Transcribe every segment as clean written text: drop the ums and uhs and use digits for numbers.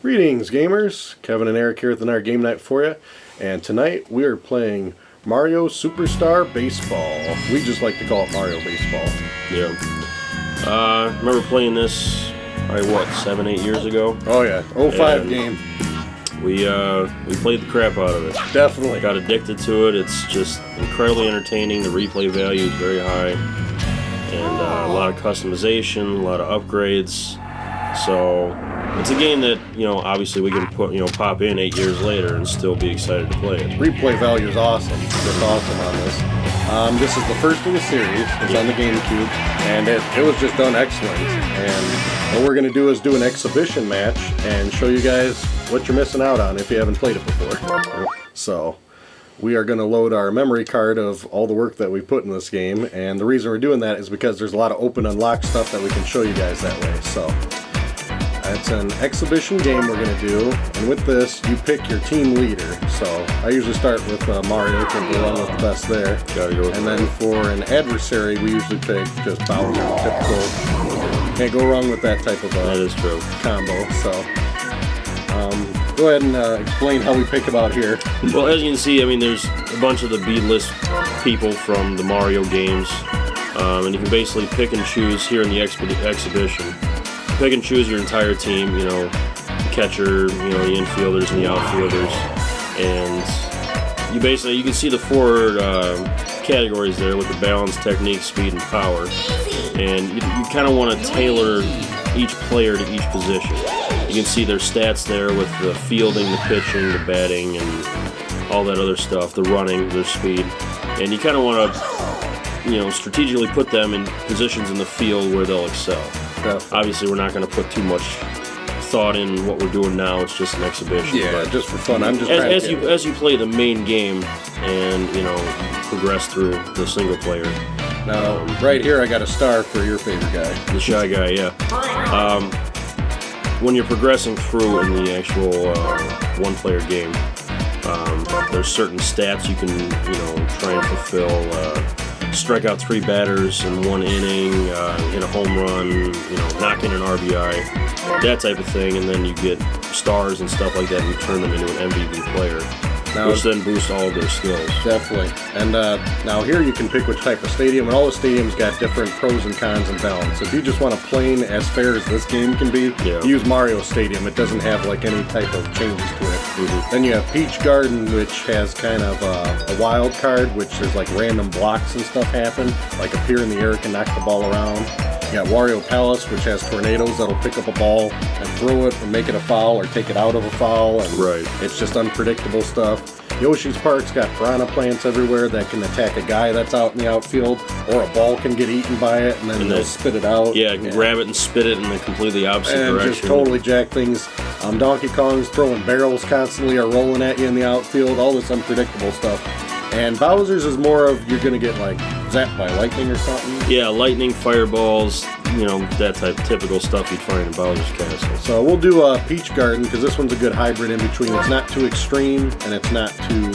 Greetings, gamers. Kevin and Eric here with another game night for you. And tonight we are playing Mario Superstar Baseball. We just like to call it Mario Baseball. Yeah. Remember playing this, probably what, 7-8 years ago? Oh yeah, 05 game. We played the crap out of it. Definitely. Got addicted to it. It's just incredibly entertaining. The replay value is very high. And a lot of customization, a lot of upgrades. So it's a game that, obviously we can pop in 8 years later and still be excited to play it. Replay value is awesome. It's awesome on this. This is the first of the series. It's on the GameCube, and it was just done excellent. And what we're going to do is do an exhibition match and show you guys what you're missing out on if you haven't played it before. So we are going to load our memory card of all the work that we put in this game, and the reason we're doing that is because there's a lot of open unlock stuff that we can show you guys that way. So it's an exhibition game we're going to do, and with this, you pick your team leader. So I usually start with Mario, because we're one of the best there. Gotta go with and then for an adversary, we usually pick just Bowser, typical. Can't go wrong with that type of that is true. Combo. So go ahead and explain how we pick them out here. Well, as you can see, there's a bunch of the B-list people from the Mario games, and you can basically pick and choose here in the exhibition. Pick and choose your entire team, the catcher, the infielders and the outfielders, and you can see the four categories there with the balance, technique, speed, and power, and you kind of want to tailor each player to each position. You can see their stats there with the fielding, the pitching, the batting, and all that other stuff, the running, their speed, and you kind of want to, strategically put them in positions in the field where they'll excel. Obviously, we're not going to put too much thought in what we're doing now. It's just an exhibition. Yeah, but just for fun. I'm just as you play the main game and progress through the single player. Now, right here, I got a star for your favorite guy, the shy guy. Yeah. When you're progressing through in the actual one-player game, there's certain stats you can try and fulfill. Strike out 3 batters in 1 inning, hit a home run, knock in an RBI, that type of thing, and then you get stars and stuff like that, and you turn them into an MVP player, which then boosts all of their skills. Definitely. And now here you can pick which type of stadium, and all the stadiums got different pros and cons and balance. If you just want a plain as fair as this game can be, use Mario Stadium. It doesn't have like any type of changes to it. Then you have Peach Garden, which has kind of a wild card, which there's like random blocks and stuff happen, like appear in the air, can knock the ball around. You got Wario Palace, which has tornadoes that'll pick up a ball and throw it and make it a foul or take it out of a foul, and it's just unpredictable stuff. Yoshi's Park's got piranha plants everywhere that can attack a guy that's out in the outfield, or a ball can get eaten by it and then they'll spit it out. Yeah, grab it and spit it in the completely opposite direction. And just totally jack things. Donkey Kong's throwing barrels constantly or rolling at you in the outfield, all this unpredictable stuff. And Bowser's is more of you're going to get like zapped by lightning or something. Yeah, lightning, fireballs, that type of typical stuff you'd find in Bowser's Castle. So we'll do Peach Garden because this one's a good hybrid in between. It's not too extreme and it's not too,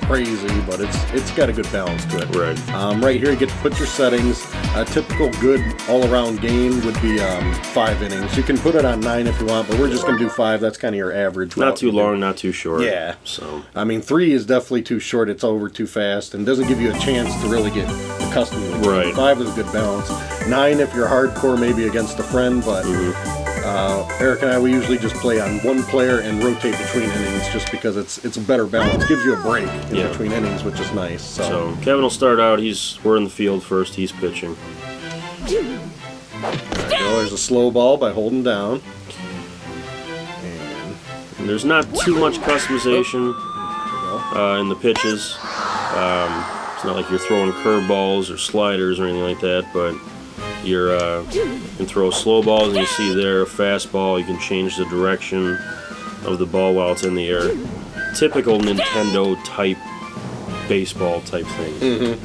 crazy, but it's got a good balance to it. Right. Right here you get to put your settings. A typical good all-around game would be 5 innings. You can put it on 9 if you want, but we're just going to do 5. That's kind of your average. Not too long, not too short. Yeah. So 3 is definitely too short. It's over too fast and doesn't give you a chance to really get accustomed to it. Right. 5 is a good balance. 9 if you're hardcore, maybe against a friend, but Eric and I, we usually just play on one player and rotate between innings just because it's a better balance. Gives you a break in between innings, which is nice. So Kevin will start out. We're in the field first. He's pitching. There you go. There's a slow ball by holding down. And there's not too much customization in the pitches. It's not like you're throwing curveballs or sliders or anything like that, but you can throw slow balls, and you see there a fastball. You can change the direction of the ball while it's in the air. Typical Nintendo type baseball type thing.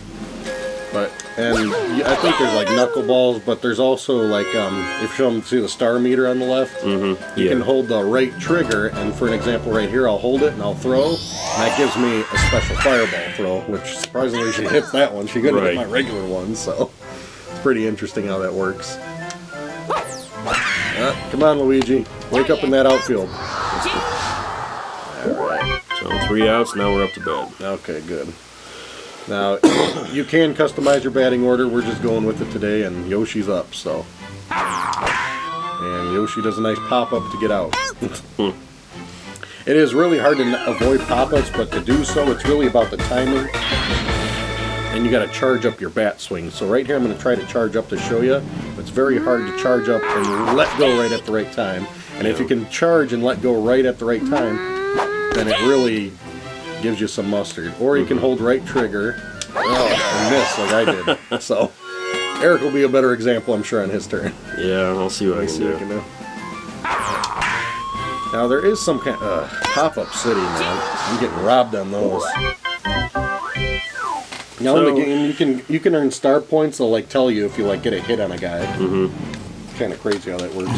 And I think there's like knuckleballs, but there's also like if you see the star meter on the left, you can hold the right trigger, and for an example right here, I'll hold it and I'll throw, and that gives me a special fireball throw, which surprisingly she hit that one. She couldn't hit my regular one, so it's pretty interesting how that works. Come on, Luigi. Wake up in that outfield. Alright. So 3 outs, now we're up to bed. Okay, good. Now, you can customize your batting order. We're just going with it today, and Yoshi's up, so. And Yoshi does a nice pop-up to get out. It is really hard to avoid pop-ups, but to do so, it's really about the timing. And you got to charge up your bat swing. So right here, I'm going to try to charge up to show you. It's very hard to charge up and let go right at the right time. And if you can charge and let go right at the right time, then it really gives you some mustard. Or you can hold right trigger and miss like I did. So Eric will be a better example, I'm sure, on his turn. Yeah, I'll see what I can do. Now there is some kind of pop-up city, man. I'm getting robbed on those. Now in the game, you can earn star points. They'll like tell you if you like get a hit on a guy. It's kind of crazy how that works.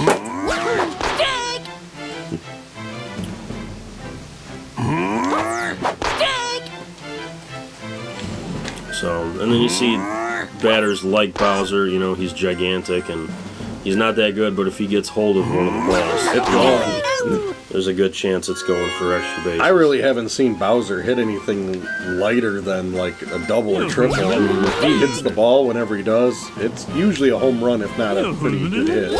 So, and then you see batters like Bowser. You know, he's gigantic and he's not that good. But if he gets hold of one of the balls, It's gone. there's a good chance it's going for extra base. I really haven't seen Bowser hit anything lighter than like a double or triple. I mean, if he hits the ball whenever he does, it's usually a home run, if not a pretty good hit.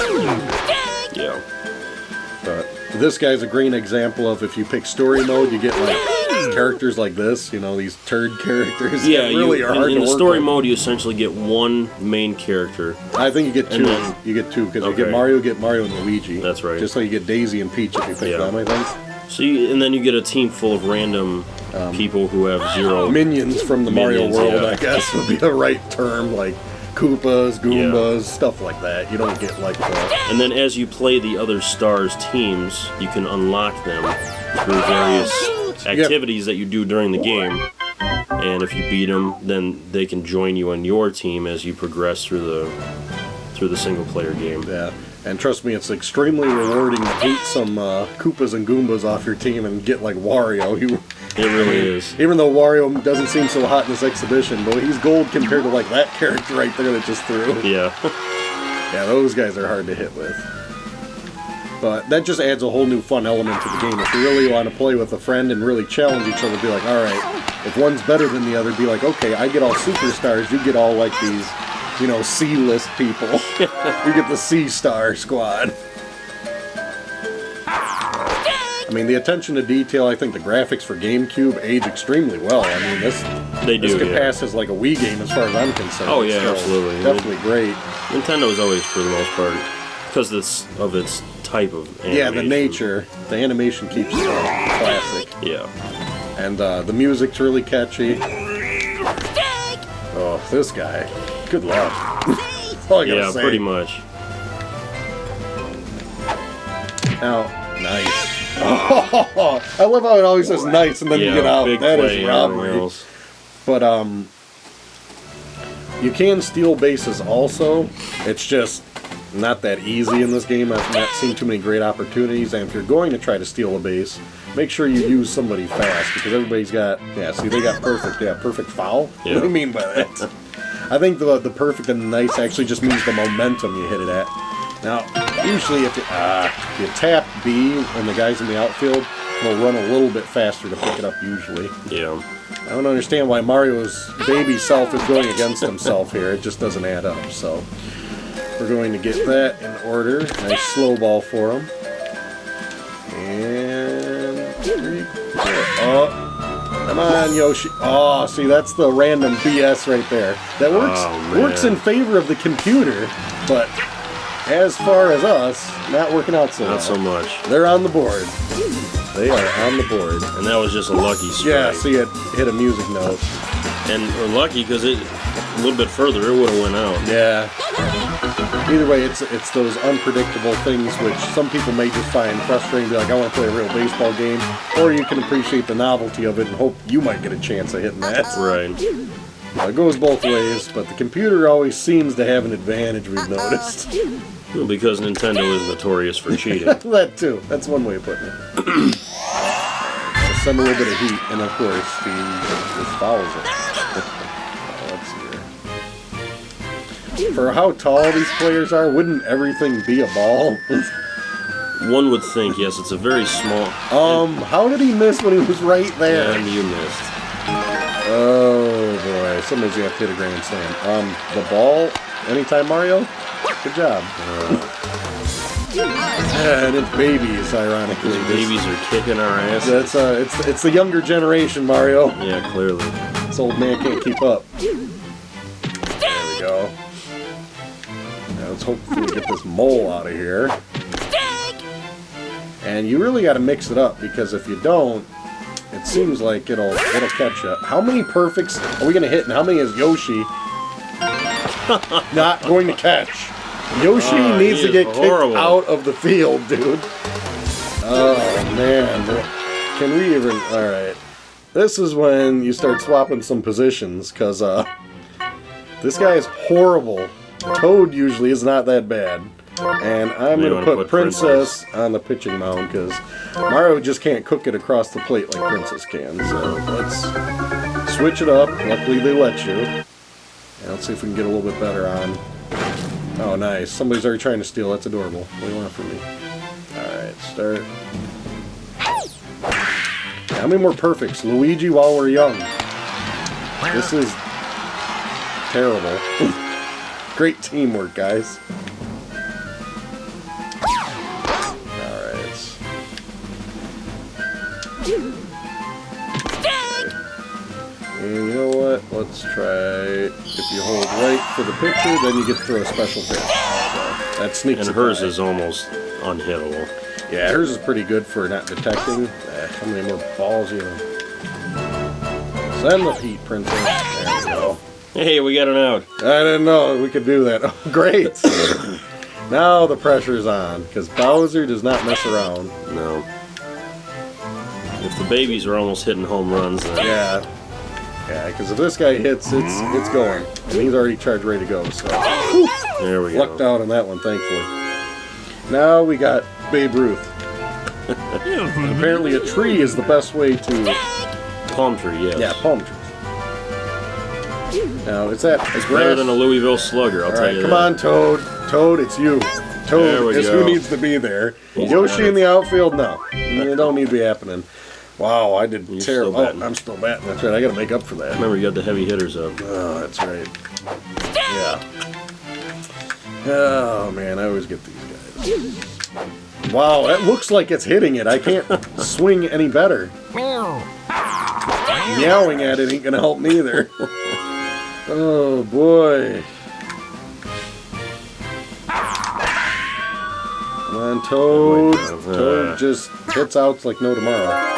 Yeah. But this guy's a great example of if you pick story mode, you get like characters like this, you know, these turd characters. Yeah, that really are hard in to the work story with. mode, you essentially get one main character. I think you get two. then- You get two because Okay. you get Mario and Luigi. That's right. Just like you get Daisy and Peach if you pick them, I think. So and then you get a team full of random people who have zero Minions from the Mario Minions, world, yeah. I guess, would be the right term. Like Koopas, Goombas, stuff like that. You don't get like the... And then as you play the other stars' teams, you can unlock them through various activities that you do during the game. And if you beat them, then they can join you on your team as you progress through the single-player game. Yeah, and trust me, it's extremely rewarding to beat some Koopas and Goombas off your team and get like Wario. It really is. Even though Wario doesn't seem so hot in this exhibition, but he's gold compared to like that character right there that just threw. Yeah. Yeah, those guys are hard to hit with. But that just adds a whole new fun element to the game. If you really want to play with a friend and really challenge each other, be like, all right, if one's better than the other, be like, okay, I get all superstars, you get all like these, you know, C-list people. You get the C-star squad. I mean, the attention to detail, I think the graphics for GameCube age extremely well. I mean, this could pass as like a Wii game as far as I'm concerned. Oh, yeah, So, absolutely. Definitely great. Nintendo is always, for the most part, because of its type of animation. Yeah, the nature, the animation keeps it classic. Yeah. And the music's really catchy. Oh, this guy. Good luck. All I gotta say. Pretty much. Now, nice. Oh, I love how it always says nice and then you get out. Big That play, is robbery. But you can steal bases also. It's just not that easy in this game. I've not seen too many great opportunities. And if you're going to try to steal a base, make sure you use somebody fast because everybody's got. Yeah, see, they got perfect. Yeah, perfect foul. Yeah. What do you mean by that? I think the perfect and nice actually just means the momentum you hit it at. Now, usually if you tap B and the guys in the outfield will run a little bit faster to pick it up usually. Yeah. I don't understand why Mario's baby self is going against himself here. It just doesn't add up. So we're going to get that in order. Nice slow ball for him. And oh, come on, Yoshi. Oh, see, that's the random BS right there. That works in favor of the computer, but as far as us, not working out so well. Not so much. They're on the board. They are on the board. And that was just a lucky strike. Yeah, see, it hit a music note. And we're lucky because a little bit further, it would have went out. Yeah. Either way, it's those unpredictable things which some people may just find frustrating. Be like, I want to play a real baseball game. Or you can appreciate the novelty of it and hope you might get a chance of hitting that. Right. It goes both ways, but the computer always seems to have an advantage, we've noticed. Well, because Nintendo is notorious for cheating. That too. That's one way of putting it. Send a little bit of heat, and of course, he just fouls it. Let's see here. For how tall these players are, wouldn't everything be a ball? One would think, yes, it's a very small... How did he miss when he was right there? And you missed. Oh, boy. Somebody's going to have to hit a grand slam. The ball, anytime, Mario? Good job. And it's babies, ironically. These babies are kicking our ass. That's it's the younger generation, Mario. Yeah, clearly. This old man can't keep up. There we go. Now let's hopefully get this mole out of here. And you really got to mix it up, because if you don't, it seems like it'll catch you. How many perfects are we gonna hit, and how many is Yoshi not going to catch? Yoshi needs to get kicked out of the field, dude. Oh man, can we even? All right, this is when you start swapping some positions, because this guy is horrible. Toad usually is not that bad. And I'm going to put Princess on the pitching mound, because Mario just can't cook it across the plate like Princess can. So let's switch it up. Luckily they let you. And let's see if we can get a little bit better on. Oh, nice. Somebody's already trying to steal. That's adorable. What do you want from me? Alright, start. How many more perfects? Luigi while we're young. This is terrible. Great teamwork, guys. And you know what? Let's try. If you hold right for the pitcher, then you get to throw a special pitch. So that sneaks. And hers is almost unhittable. Yeah, hers is pretty good for not detecting. How many more balls you have? Send the heat, Princess. There we go. Hey, we got an out. I didn't know we could do that. Oh, great. Now the pressure's on, because Bowser does not mess around. No. If the babies are almost hitting home runs, then... Yeah, because if this guy hits, it's going. And he's already charged ready to go, so... There we go. Lucked out on that one, thankfully. Now we got Babe Ruth. And apparently a tree is the best way to... Palm tree, yes. Yeah, palm trees. Now, it's better than a Louisville Slugger, I'll tell you that. Come on, Toad. Toad, it's you. Toad is who needs to be there. Yoshi in the outfield, no. It don't need to be happening. Wow, I did terrible. Oh, I'm still batting. That's right. I got to make up for that. Remember, you got the heavy hitters up. Oh, that's right. Yeah. Oh, man, I always get these guys. Wow, that looks like it's hitting it. I can't swing any better. Meowing at it ain't going to help me either. Oh, boy. Come on, Toad. Toad just hits outs like no tomorrow.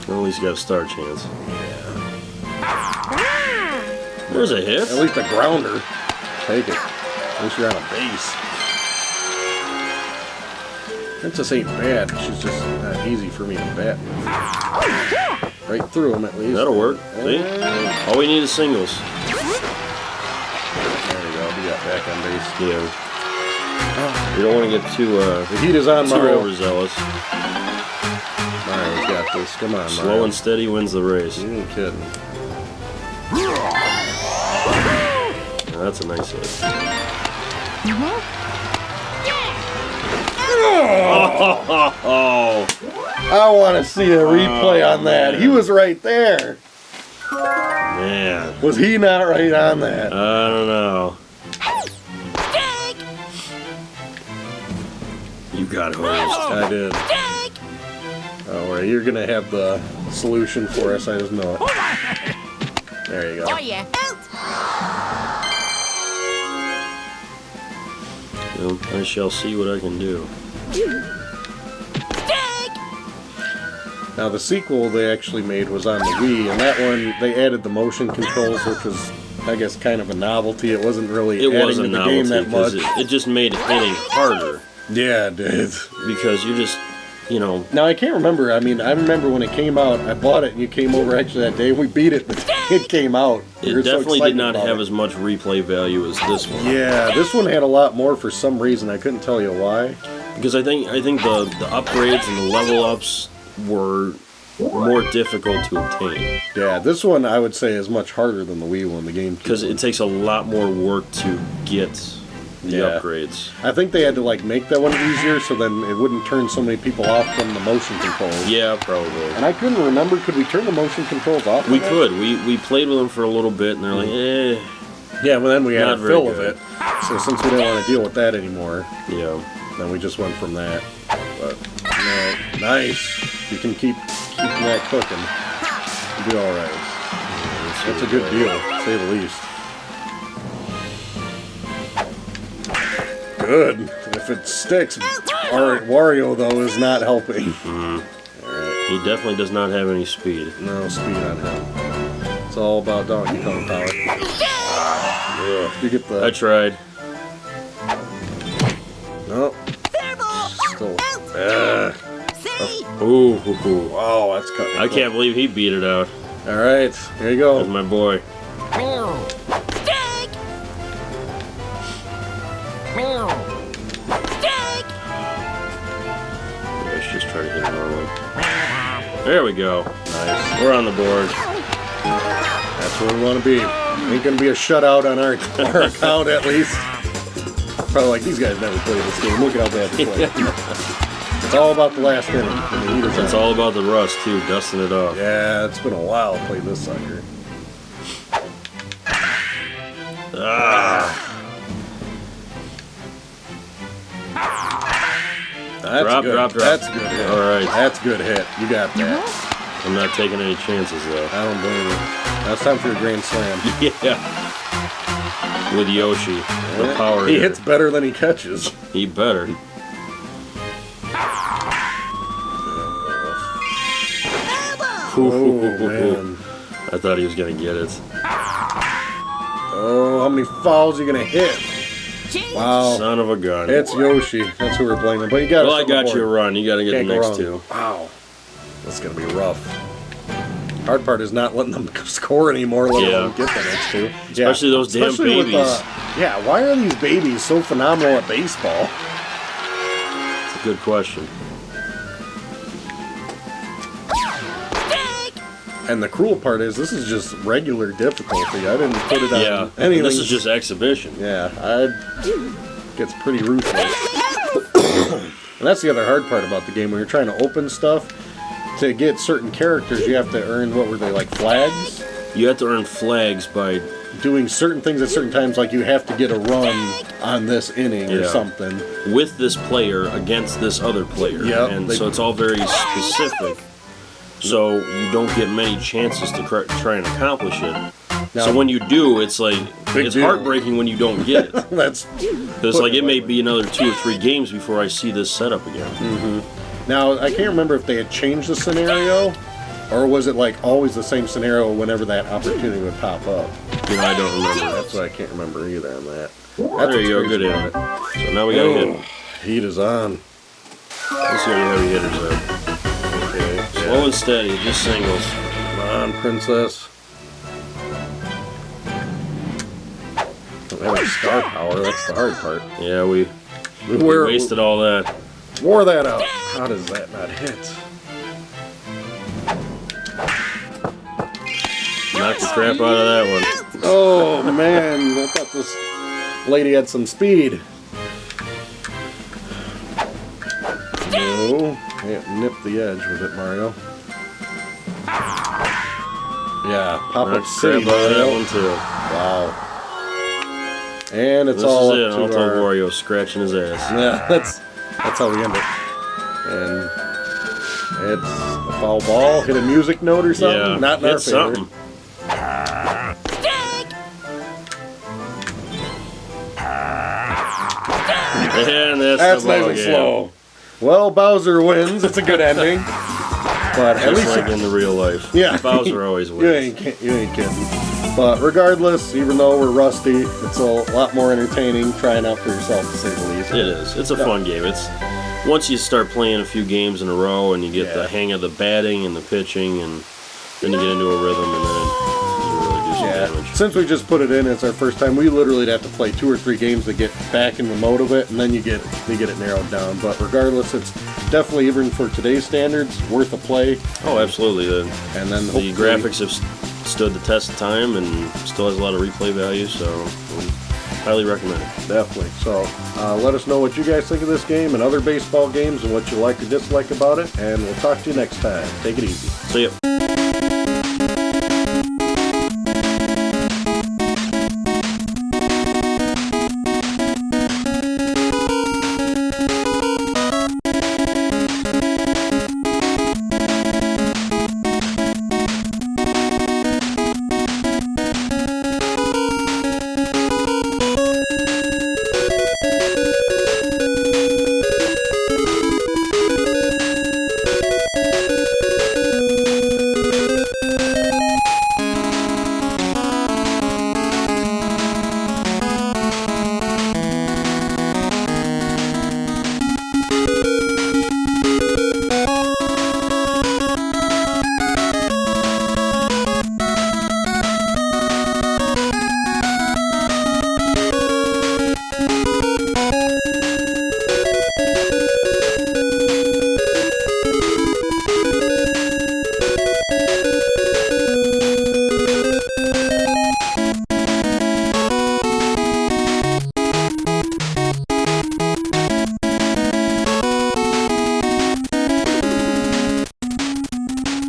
Well, at least you got a star chance. Yeah. There's a hit. At least a grounder. Take it. At least you're on a base. Princess ain't bad. She's just not easy for me to bat. Right through him at least. That'll work. See? All we need is singles. There we go. We got back on base. Yeah. You don't want to get too the heat is on, too Mario. overzealous. Mario's got this. Come on, Mario. Slow and steady wins the race. You ain't kidding. Now, that's a nice hit. Oh! I want to see a replay on that. He was right there. Man. Was he not right on that? I don't know. You got hosed. I did. Oh, well, you're going to have the solution for us. I just know it. There you go. Oh, yeah. Well, I shall see what I can do. Now, the sequel they actually made was on the Wii, and that one, they added the motion controls, which was, I guess, kind of a novelty. It wasn't really adding to the game that much. It just made hitting harder. Yeah, it did. Because you just, you know... Now, I can't remember. I mean, I remember when it came out, I bought it, and you came over actually that day. We beat it, but it came out. It definitely did not have as much replay value as this one. Yeah, this one had a lot more for some reason. I couldn't tell you why. Because I think the upgrades and the level ups were more difficult to obtain. Yeah, this one I would say is much harder than the Wii one, the GameCube. Because it takes a lot more work to get the upgrades. I think they had to like make that one easier so then it wouldn't turn so many people off from the motion controls. Yeah, probably. And I couldn't remember, could we turn the motion controls off? We could. We played with them for a little bit, and they're like, eh. Yeah, but then we had Not a very fill of good. it. So since we didn't want to deal with that anymore, Yeah. then we just went from that. But no, nice. You can keep that cooking. You'll be all right. That's a good deal, to say the least. Good. If it sticks, Wario though is not helping. Alright. He definitely does not have any speed. No speed on him. It's all about Donkey Kong power. You get the. I tried. No. Still. Ooh. Wow, that's cutting. I can't believe he beat it out. All right, here you That's go. my boy. Let's just try to hit it normally. There we go. Nice. We're on the board. That's where we want to be. Ain't gonna be a shutout on our account at least. Probably like these guys never played this game. Look at how bad they play. It's all about the last inning. It's all about the rust too, dusting it off. Yeah, it's been a while playing this sucker. That's Drop, good. drop. That's good hit. All right. That's good hit. You got that. I'm not taking any chances though. I don't blame you. Now it's time for your grand slam. Yeah. With Yoshi, the power He hitter. hits better than he catches. He better. Oh, man. I thought he was gonna get it. Oh, how many fouls are you gonna hit? Wow. Son of a gun. It's Yoshi. That's who we're blaming. But you got. Well, I got you a run. You got to get Can't the go next wrong. two. Wow. That's gonna be rough. Hard part is not letting them score anymore, let alone get the next two. Especially those damn Especially with, babies. yeah, why are these babies so phenomenal at baseball? It's a good question. And the cruel part is this is just regular difficulty. I didn't put it on Yeah, anything. this is just exhibition. Yeah, gets pretty ruthless. And that's the other hard part about the game. When you're trying to open stuff, to get certain characters, you have to earn, what were they, like flags? You have to earn flags by Doing certain things at certain times, like you have to get a run on this inning or something. with this player against this other player. Yep, And so it's all very specific. So you don't get many chances to try and accomplish it. Now, So when you do, it's like Big it's deal. heartbreaking when you don't get it. that's Because like it may be another 2 or 3 games before I see this setup again. Now, I can't remember if they had changed the scenario, or was it like always the same scenario whenever that opportunity would pop up? You know, I don't remember. That's what I can't remember either on that. There you go, good hit. So now we gotta hit. Heat is on. Let's see how your heavy hitters are. Okay. Slow and steady, just singles. Come on, princess. That was star power. That's the hard part. Yeah, we Where wasted all that. wore that out. How does that not hit? Knocked the crap out of that one. Oh man, I thought this lady had some speed. No, can't nip the edge with it, Mario. Yeah, pop up Knocked the city, crap out of that Mario. one too. Wow. And it's This all is it. up I'll to tell our. Wario scratching his ass. Yeah, that's how we end it. And it's a foul ball. Hit a music note or something. Yeah, Not in our hit favor. something. And That's the nice ball and game. slow. Well, Bowser wins. It's a good ending. But at Just least like in the real life. Yeah. Bowser always you wins. ain't kidding. But regardless, even though we're rusty, it's a lot more entertaining trying out for yourself, to say the least. It is. It's a fun game. It's once you start playing a few games in a row and you get Yeah. the hang of the batting and the pitching, and then you get into a rhythm, and then you really do some Yeah, damage. Since we just put it in, it's our first time. We literally have to play 2 or 3 games to get back in the mode of it, and then you get it narrowed down. But regardless, it's definitely, even for today's standards, worth a play. Oh, absolutely. And then the graphics have stood the test of time and still has a lot of replay value, so highly recommend it. Definitely. So let us know what you guys think of this game and other baseball games and what you like or dislike about it, and we'll talk to you next time. Take it easy. See ya.